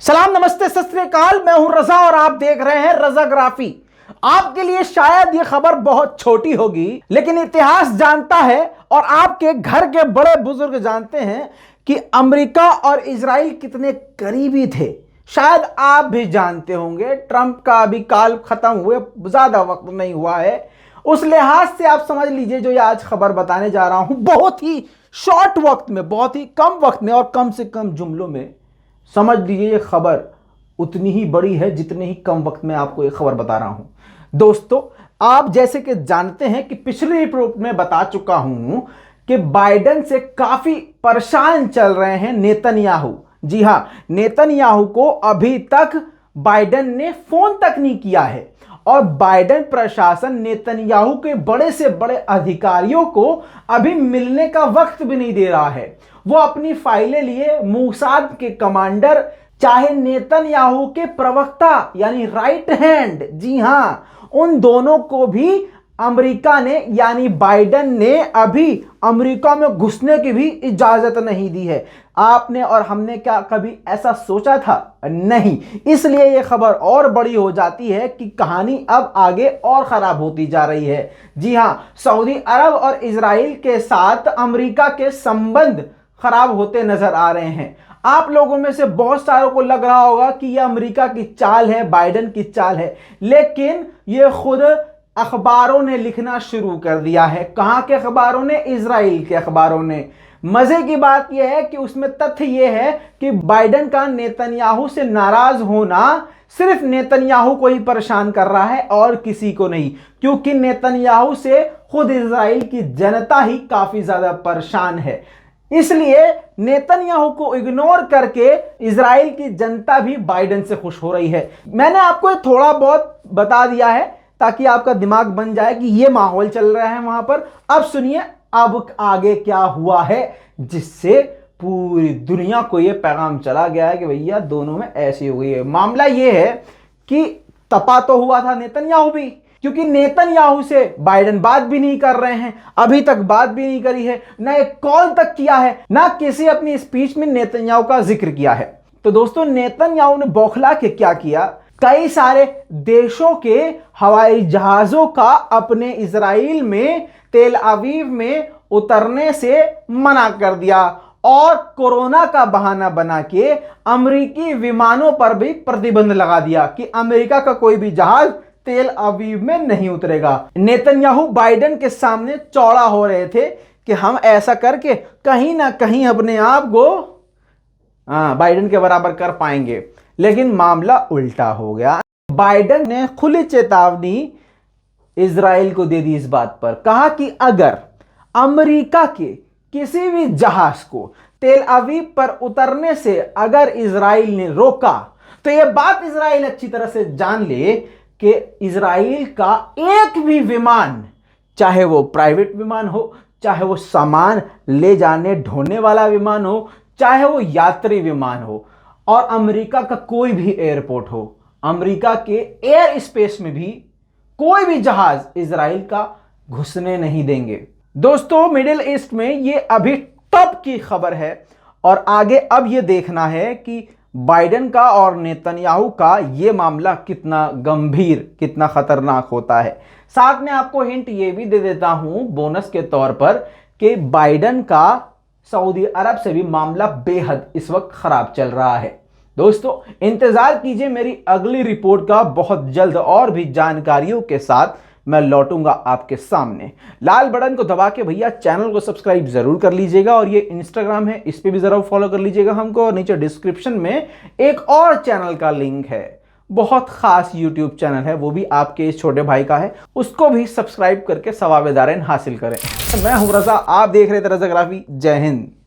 सलाम, नमस्ते, सत श्री अकाल। मैं हूं रजा और आप देख रहे हैं रजाग्राफी। आपके लिए शायद ये खबर बहुत छोटी होगी, लेकिन इतिहास जानता है और आपके घर के बड़े बुजुर्ग जानते हैं कि अमेरिका और इजराइल कितने करीबी थे। शायद आप भी जानते होंगे, ट्रंप का अभी काल खत्म हुए ज्यादा वक्त नहीं हुआ है। उस लिहाज से आप समझ लीजिए, जो ये आज खबर बताने जा रहा हूं, बहुत ही शॉर्ट वक्त में, बहुत ही कम वक्त में और कम से कम जुमलों में समझ लीजिए ये खबर उतनी ही बड़ी है जितने ही कम वक्त में आपको ये खबर बता रहा हूं। दोस्तों, आप जैसे कि जानते हैं कि पिछली रिपोर्ट में बता चुका हूं कि बाइडेन से काफी परेशान चल रहे हैं नेतन्याहू। जी हां, नेतन्याहू को अभी तक बाइडेन ने फोन तक नहीं किया है और बाइडेन प्रशासन नेतन्याहू के बड़े से बड़े अधिकारियों को अभी मिलने का वक्त भी नहीं दे रहा है। वो अपनी फाइलें लिए मूसाद के कमांडर, चाहे नेतन्याहू के प्रवक्ता यानी राइट हैंड, जी हां, उन दोनों को भी अमेरिका ने यानी बाइडेन ने अभी अमेरिका में घुसने की भी इजाजत नहीं दी है। आपने और हमने क्या कभी ऐसा सोचा था? नहीं। इसलिए यह खबर और बड़ी हो जाती है कि कहानी अब आगे और खराब होती जा रही है। जी हां, सऊदी अरब और इजराइल के साथ अमेरिका के संबंध खराब होते नजर आ रहे हैं। आप लोगों में से बहुत सारों को लग रहा होगा कि यह अमेरिका की चाल है, बाइडेन की चाल है, लेकिन यह खुद अखबारों ने लिखना शुरू कर दिया है। कहां के अखबारों ने? इजराइल के अखबारों ने। मजे की बात यह है कि उसमें तथ्य यह है कि बाइडेन का नेतन्याहू से नाराज होना सिर्फ नेतन्याहू को ही परेशान कर रहा है और किसी को नहीं, क्योंकि नेतन्याहू से खुद इजराइल की जनता ही काफी ज्यादा परेशान है। इसलिए नेतन्याहू को इग्नोर करके इजराइल की जनता भी बाइडेन से खुश हो रही है। मैंने आपको थोड़ा बहुत बता दिया है ताकि आपका दिमाग बन जाए कि ये माहौल चल रहा है वहां पर। अब सुनिए अब आगे क्या हुआ है, जिससे पूरी दुनिया को ये पैगाम चला गया है कि भैया दोनों में ऐसी हो गई है। मामला ये है कि तपा तो हुआ था नेतन्याहू भी, क्योंकि नेतन्याहू से बाइडेन बात भी नहीं कर रहे हैं, अभी तक बात भी नहीं करी है, ना एक कॉल तक किया है, ना किसी अपनी स्पीच में नेतन्याहू का जिक्र किया है। तो दोस्तों, नेतन्याहू ने बौखला के क्या किया, कई सारे देशों के हवाई जहाजों का अपने इजराइल में तेल अवीव में उतरने से मना कर दिया और कोरोना का बहाना बना के अमेरिकी विमानों पर भी प्रतिबंध लगा दिया कि अमेरिका का कोई भी जहाज तेल अवीव में नहीं उतरेगा। नेतन्याहू बाइडेन के सामने चौड़ा हो रहे थे कि हम ऐसा करके कहीं ना कहीं अपने आप को बाइडेन के बराबर कर पाएंगे, लेकिन मामला उल्टा हो गया। बाइडेन ने खुली चेतावनी इजराइल को दे दी इस बात पर, कहा कि अगर अमेरिका के किसी भी जहाज को तेल अवीव पर उतरने से अगर इजराइल ने रोका तो यह बात इजराइल अच्छी तरह से जान ले कि इजराइल का एक भी विमान, चाहे वो प्राइवेट विमान हो, चाहे वो सामान ले जाने ढोने वाला विमान हो, चाहे वो यात्री विमान हो, और अमेरिका का कोई भी एयरपोर्ट हो, अमेरिका के एयर स्पेस में भी कोई भी जहाज इजराइल का घुसने नहीं देंगे। दोस्तों, मिडिल ईस्ट में ये अभी टॉप की खबर है और आगे अब ये देखना है कि बाइडेन का और नेतन्याहू का ये मामला कितना गंभीर, कितना खतरनाक होता है। साथ में आपको हिंट ये भी दे देता हूं बोनस के तौर पर कि बाइडेन का सऊदी अरब से भी मामला बेहद इस वक्त खराब चल रहा है। दोस्तों, इंतजार कीजिए मेरी अगली रिपोर्ट का। बहुत जल्द और भी जानकारियों के साथ मैं लौटूंगा आपके सामने। लाल बटन को दबा के भैया चैनल को सब्सक्राइब जरूर कर लीजिएगा और ये इंस्टाग्राम है, इस पे भी जरूर फॉलो कर लीजिएगा हमको। और नीचे डिस्क्रिप्शन में एक और चैनल का लिंक है, बहुत खास यूट्यूब चैनल है, वो भी आपके इस छोटे भाई का है, उसको भी सब्सक्राइब करके सवाब दारेन हासिल करें। मैं हूं रजा, आप देख रहे थे रजाग्राफी। जय हिंद।